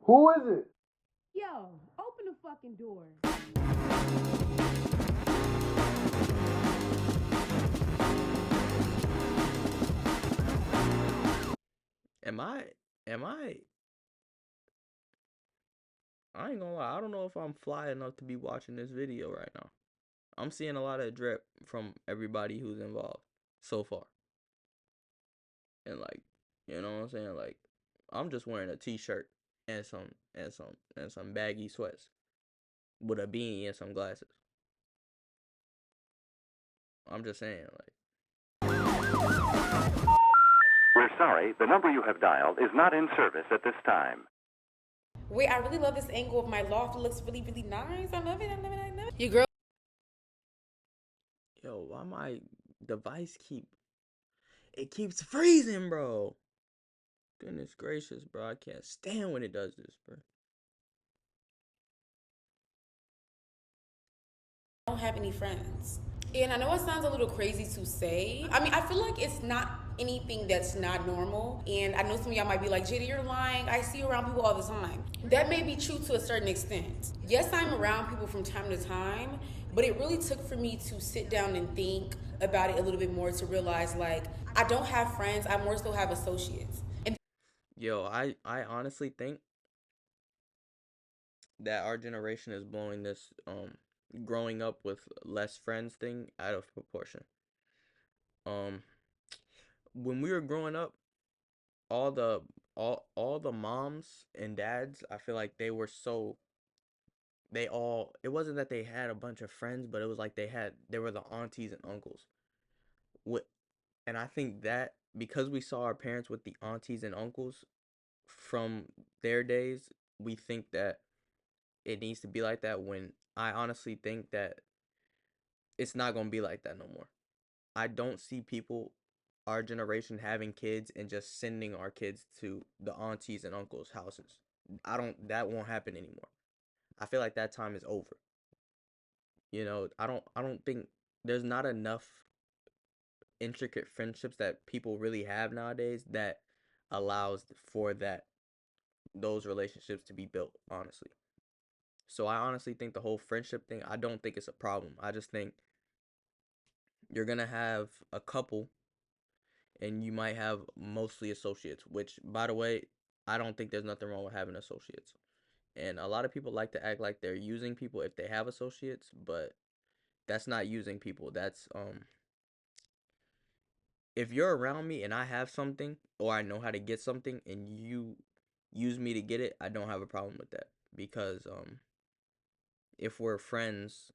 Who is it? Yo, open the fucking door. Am I? Am I? I ain't gonna lie. I don't know if I'm fly enough to be watching this video right now. I'm seeing a lot of drip from everybody who's involved so far, and like, you know what I'm saying? Like, I'm just wearing a t-shirt and some baggy sweats with a beanie and some glasses. I'm just saying, like, We're sorry, the number you have dialed is not in service at this time. Wait, I really love this angle of my loft. It looks really, really nice. I love it. I love it. I love it. Your girl. yo, why my device keeps freezing, bro? Goodness gracious, bro. I can't stand when it does this, bro. Don't have any friends. And I know it sounds a little crazy to say. I mean, I feel like it's not anything that's not normal. And I know some of y'all might be like, Jada, you're lying. I see you around people all the time. That may be true to a certain extent. Yes, I'm around people from time to time, but it really took for me to sit down and think about it a little bit more to realize, like, I don't have friends. I more so have associates. And Yo, I honestly think that our generation is blowing this growing up with less friends thing out of proportion. Um when we were growing up, all the all the moms and dads, I feel like they were so they all it wasn't that they had a bunch of friends, but it was like they were the aunties and uncles. What and I think that because we saw our parents with the aunties and uncles from their days, we think that it needs to be like that when I honestly think that it's not going to be like that no more. I don't see people our generation having kids and just sending our kids to the aunties and uncles' houses. That won't happen anymore. I feel like that time is over. You know, I don't think there's not enough intricate friendships that people really have nowadays that allows for those relationships to be built, honestly. So I honestly think the whole friendship thing, I don't think it's a problem. I just think you're gonna have a couple and you might have mostly associates, which by the way, I don't think there's nothing wrong with having associates. And a lot of people like to act like they're using people if they have associates, but that's not using people. That's if you're around me and I have something or I know how to get something and you use me to get it, I don't have a problem with that because if we're friends,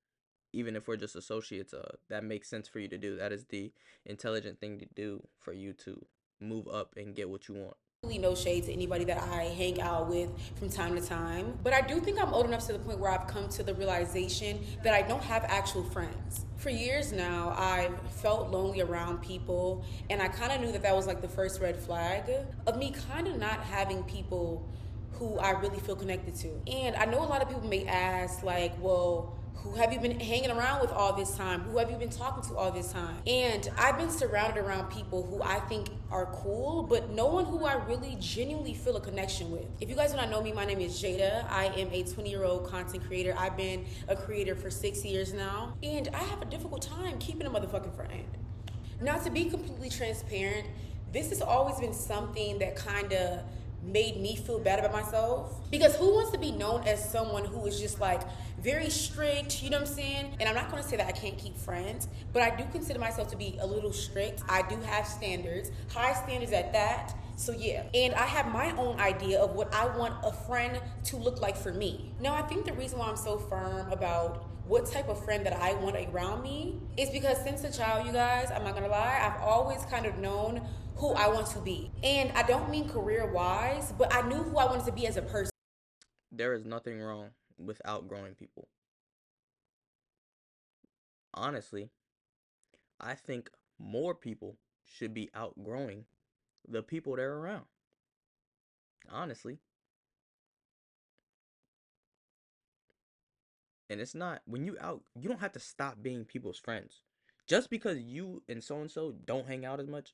even if we're just associates, that makes sense for you to do. That is the intelligent thing to do for you to move up and get what you want. really no shade to anybody that I hang out with from time to time. But I do think I'm old enough to the point where I've come to the realization that I don't have actual friends. For years now, I've felt lonely around people, and I kind of knew that that was like the first red flag of me kind of not having people who I really feel connected to. And I know a lot of people may ask, like, well, who have you been hanging around with all this time? Who have you been talking to all this time? And I've been surrounded around people who I think are cool, but no one who I really genuinely feel a connection with. If you guys do not know me, my name is Jaida. I am a 20-year-old content creator. I've been a creator for 6 years now, and I have a difficult time keeping a motherfucking friend. Now, to be completely transparent, this has always been something that kind of made me feel bad about myself, because who wants to be known as someone who is just like very strict, you know what I'm saying? And I'm not going to say that I can't keep friends, but I do consider myself to be a little strict. I do have standards, high standards at that. So yeah, and I have my own idea of what I want a friend to look like for me. Now, I think the reason why I'm so firm about what type of friend that I want around me is because since a child, you guys, I'm not gonna lie, I've always kind of known who I want to be. And I don't mean career wise, but I knew who I wanted to be as a person. There is nothing wrong with outgrowing people. Honestly, I think more people should be outgrowing the people they're around. Honestly. And it's not when you don't have to stop being people's friends. Just because you and so don't hang out as much,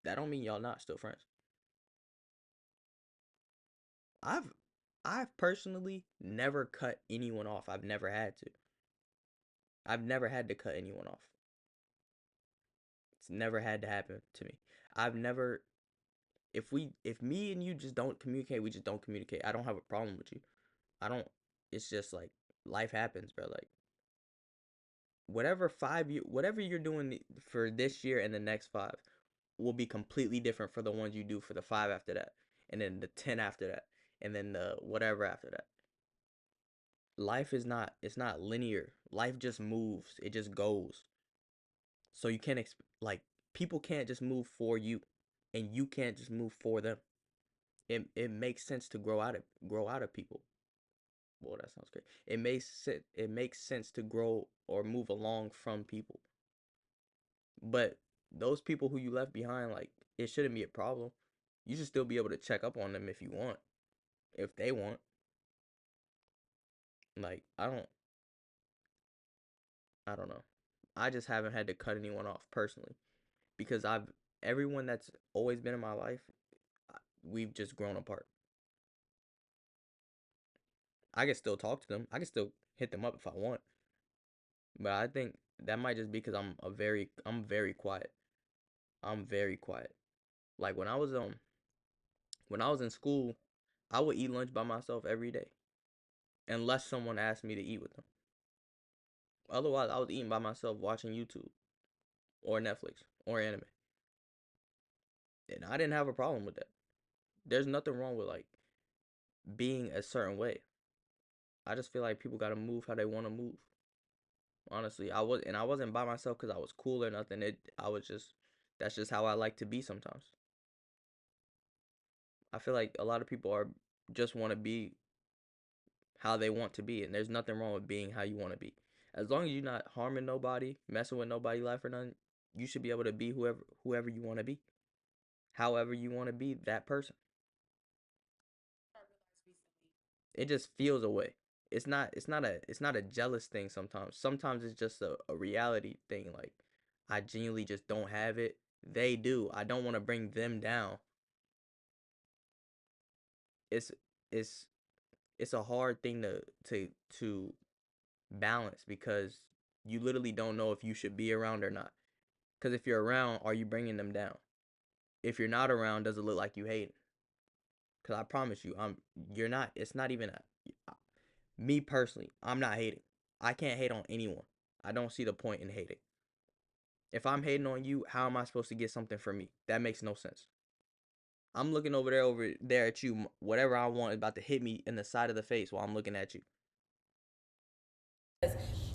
that don't mean y'all not still friends. I've I've personally never cut anyone off. I've never had to. I've never had to cut anyone off. It's never had to happen to me. I've never if me and you just don't communicate, we just don't communicate. I don't have a problem with you. I don't it's just like life happens, bro. Like whatever you're doing for this year and the next 5 will be completely different for the ones you do for the 5 after that, and then the 10 after that, and then the whatever after that. Life is not it's not linear. Life just moves. It just goes. So you can't like people can't just move for you, and you can't just move for them. It makes sense to grow out of people. Well, that sounds great. It makes sense to grow or move along from people. But those people who you left behind, like, it shouldn't be a problem. You should still be able to check up on them if you want, if they want. Like, I don't know. I just haven't had to cut anyone off personally, because everyone that's always been in my life, we've just grown apart. I can still talk to them. I can still hit them up if I want. But I think that might just be because I'm very quiet. I'm very quiet. Like when I was in school, I would eat lunch by myself every day, unless someone asked me to eat with them. Otherwise, I was eating by myself watching YouTube or Netflix or anime. And I didn't have a problem with that. There's nothing wrong with like being a certain way. I just feel like people gotta move how they want to move. Honestly, I wasn't by myself because I was cool or nothing. That's just how I like to be sometimes. I feel like a lot of people just want to be how they want to be, and there's nothing wrong with being how you want to be. As long as you're not harming nobody, messing with nobody's life or nothing, you should be able to be whoever you want to be. However you want to be that person. It just feels a way. It's not a jealous thing sometimes. Sometimes it's just a reality thing. Like I genuinely just don't have it. They do. I don't want to bring them down. It's it's it's a hard thing to balance, because you literally don't know if you should be around or not. Because if you're around, are you bringing them down? If you're not around, does it look like you hate? Because I promise you, you're not. It's not even me personally. I'm not hating. I can't hate on anyone. I don't see the point in hating. If I'm hating on you, how am I supposed to get something from me? That makes no sense. I'm looking over there at you. Whatever I want is about to hit me in the side of the face while I'm looking at you.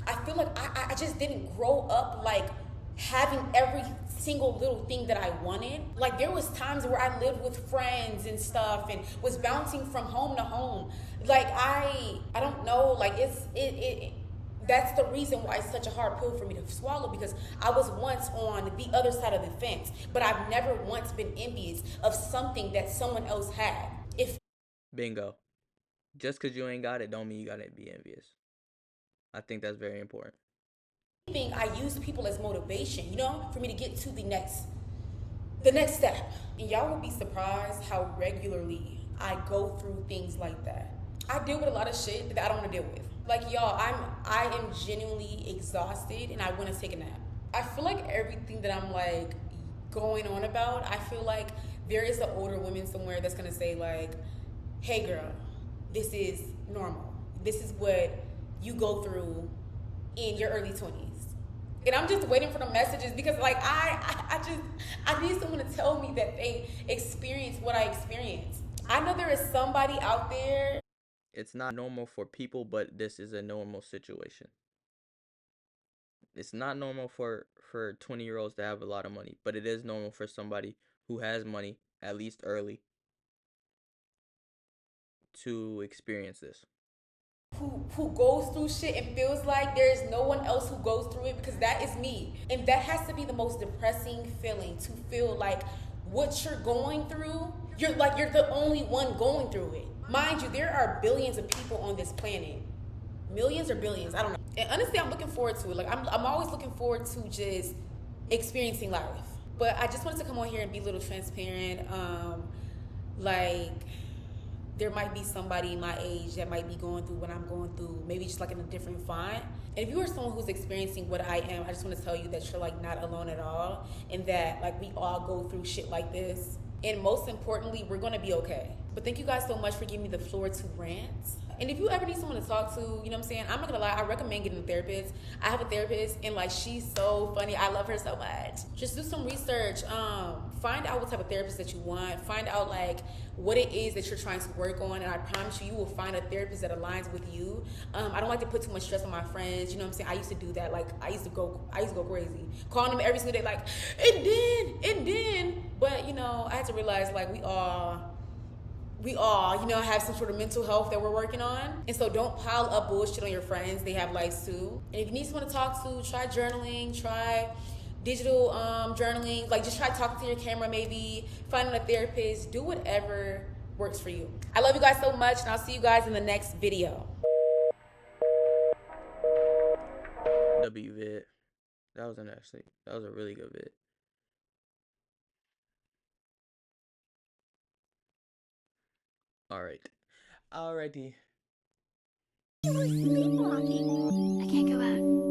I feel like I just didn't grow up like having every single little thing that I wanted. Like there was times where I lived with friends and stuff and was bouncing from home to home. Like I don't know, like it that's the reason why it's such a hard pill for me to swallow, because I was once on the other side of the fence, but I've never once been envious of something that someone else had. Bingo. Just because you ain't got it don't mean you gotta be envious. I think that's very important. I use people as motivation, for me to get to the next step. And y'all will be surprised how regularly I go through things like that. I deal with a lot of shit that I don't want to deal with. Like y'all, I am genuinely exhausted and I want to take a nap. I feel like everything that I'm like going on about, I feel like there is an older woman somewhere that's gonna say like, hey girl, this is normal. This is what you go through in your early 20s. And I'm just waiting for the messages, because like I need someone to tell me that they experienced what I experienced. I know there is somebody out there. It's not normal for people, but this is a normal situation. It's not normal for 20-year-olds to have a lot of money, but it is normal for somebody who has money, at least early, to experience this. Who goes through shit and feels like there is no one else who goes through it, because that is me. And that has to be the most depressing feeling, to feel like what you're going through, you're the only one going through it. Mind you, there are billions of people on this planet. Millions or billions, I don't know. And honestly, I'm looking forward to it. Like I'm always looking forward to just experiencing life. But I just wanted to come on here and be a little transparent. Like there might be somebody my age that might be going through what I'm going through, maybe just like in a different font. And if you are someone who's experiencing what I am, I just want to tell you that you're like not alone at all, and that like we all go through shit like this. And most importantly, we're gonna be okay. But thank you guys so much for giving me the floor to rant. And if you ever need someone to talk to, you know what I'm saying? I'm not gonna lie, I recommend getting a therapist. I have a therapist and like she's so funny. I love her so much. Just do some research. Find out what type of therapist that you want. Find out like what it is that you're trying to work on, and I promise you, you will find a therapist that aligns with you. I don't like to put too much stress on my friends. You know what I'm saying? I used to do that. Like I used to go crazy, calling them every single day, like and then. But you know, I had to realize like we all, you know, have some sort of mental health that we're working on. And so don't pile up bullshit on your friends. They have lives too. And if you need someone to talk to, try journaling, try digital journaling. Like just try talking to your camera maybe, finding a therapist, do whatever works for you. I love you guys so much, and I'll see you guys in the next video. W vid. That was a really good vid. Alrighty. You were sleepwalking. I can't go out.